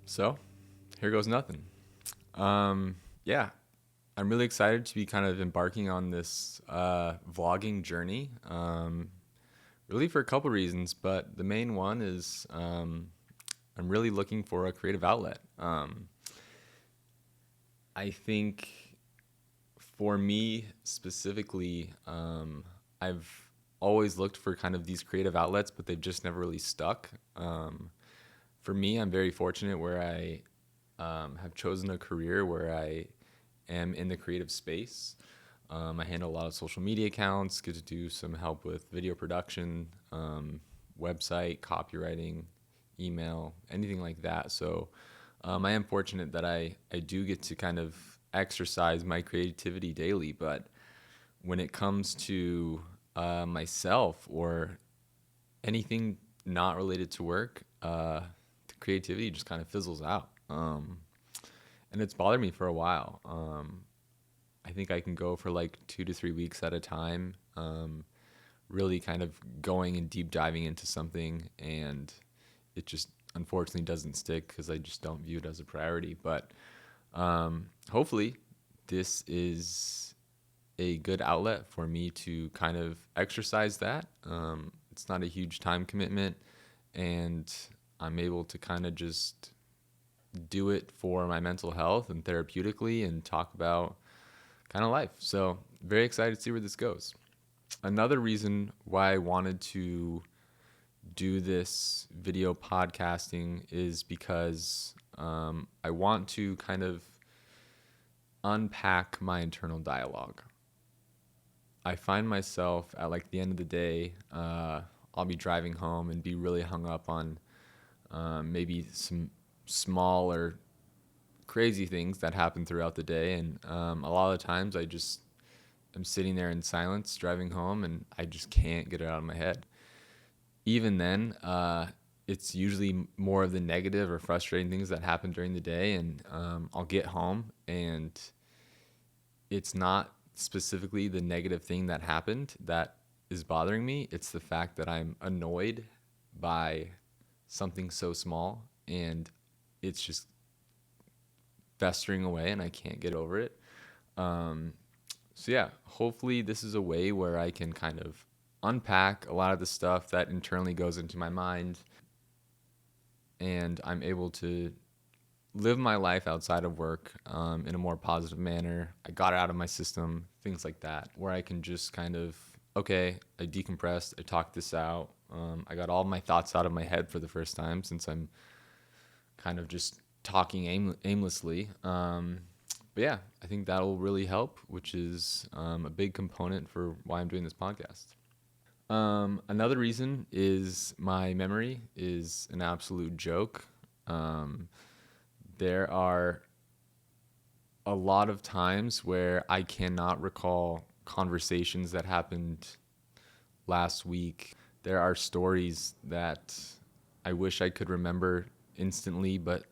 So, here goes nothing. Yeah, I'm really excited to be kind of embarking on this vlogging journey. Really for a couple reasons, but the main one is I'm really looking for a creative outlet. I think for me specifically, I've always looked for kind of these creative outlets, but they've just never really stuck. For me, I'm very fortunate where I have chosen a career where I am in the creative space. I handle a lot of social media accounts, get to do some help with video production, website, copywriting, email, anything like that. So I am fortunate that I do get to kind of exercise my creativity daily. But when it comes to myself or anything not related to work, the creativity just kind of fizzles out. And it's bothered me for a while. I think I can go for like 2 to 3 weeks at a time, really kind of going and deep diving into something, and it just unfortunately doesn't stick because I just don't view it as a priority. But hopefully, this is a good outlet for me to kind of exercise that. It's not a huge time commitment, and I'm able to kind of just do it for my mental health and therapeutically and talk about kind of life. So, very excited to see where this goes. Another reason why I wanted to do this video podcasting is because I want to kind of unpack my internal dialogue. I find myself at like the end of the day, I'll be driving home and be really hung up on maybe some small or crazy things that happen throughout the day. And a lot of the times I just am sitting there in silence driving home and I just can't get it out of my head. Even then, it's usually more of the negative or frustrating things that happen during the day. And I'll get home and it's not specifically the negative thing that happened that is bothering me. It's the fact that I'm annoyed by something so small and it's just festering away and I can't get over it. So yeah, hopefully this is a way where I can kind of unpack a lot of the stuff that internally goes into my mind and I'm able to live my life outside of work in a more positive manner. I got it out of my system, things like that, where I can just kind of, okay, I decompressed, I talked this out. I got all my thoughts out of my head for the first time since I'm kind of just talking aimlessly. But yeah, I think that'll really help, which is a big component for why I'm doing this podcast. Another reason is my memory is an absolute joke. There are a lot of times where I cannot recall conversations that happened last week. There are stories that I wish I could remember instantly, but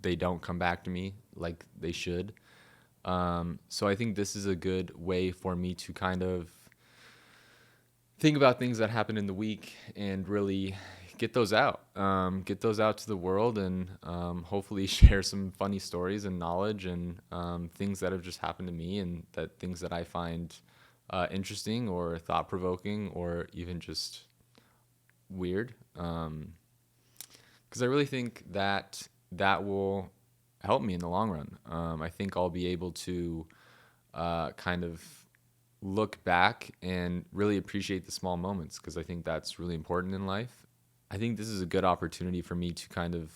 they don't come back to me like they should. So I think this is a good way for me to kind of think about things that happened in the week and really get those out to the world, and hopefully share some funny stories and knowledge and things that have just happened to me and that things that I find interesting or thought provoking or even just weird. Because I really think that that will help me in the long run. I think I'll be able to kind of look back and really appreciate the small moments because I think that's really important in life. I think this is a good opportunity for me to kind of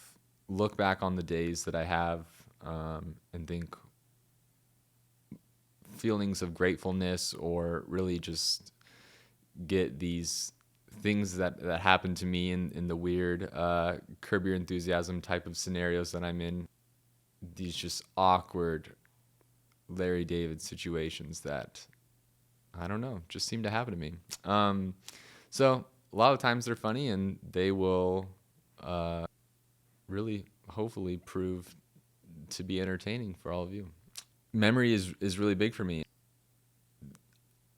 look back on the days that I have and think feelings of gratefulness or really just get these things that happen to me in the weird Curb Your Enthusiasm type of scenarios that I'm in, these just awkward Larry David situations that I don't know, just seem to happen to me. So a lot of times they're funny and they will really hopefully prove to be entertaining for all of you. Memory is really big for me.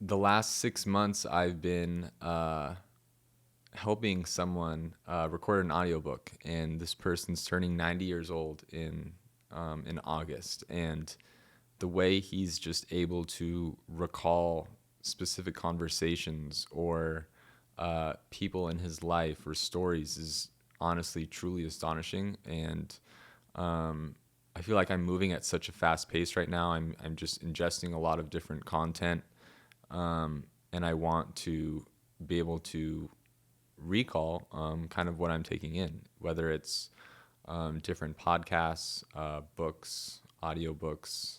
The last 6 months I've been helping someone record an audiobook, and this person's turning 90 years old in August, and the way he's just able to recall specific conversations or people in his life or stories is honestly truly astonishing. And I feel like I'm moving at such a fast pace right now. I'm just ingesting a lot of different content, and I want to be able to recall kind of what I'm taking in, whether it's different podcasts, books, audiobooks,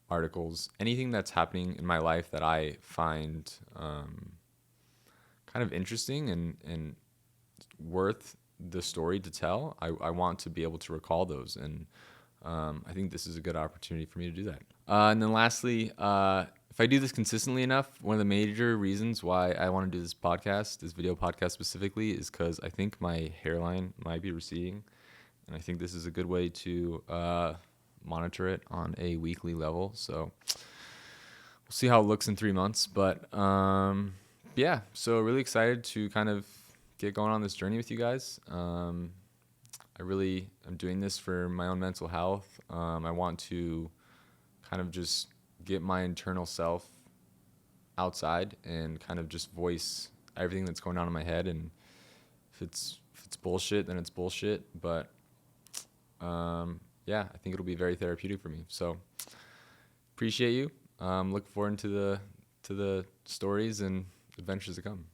articles, anything that's happening in my life that I find kind of interesting and worth the story to tell. I want to be able to recall those, and I think this is a good opportunity for me to do that. And then lastly, if I do this consistently enough, one of the major reasons why I want to do this podcast, this video podcast specifically, is because I think my hairline might be receding, and I think this is a good way to monitor it on a weekly level. So we'll see how it looks in 3 months. But yeah, so really excited to kind of get going on this journey with you guys. I'm doing this for my own mental health. I want to kind of just get my internal self outside and kind of just voice everything that's going on in my head. And if it's bullshit, then it's bullshit. But yeah, I think it'll be very therapeutic for me. So appreciate you. Look forward to the stories and adventures to come.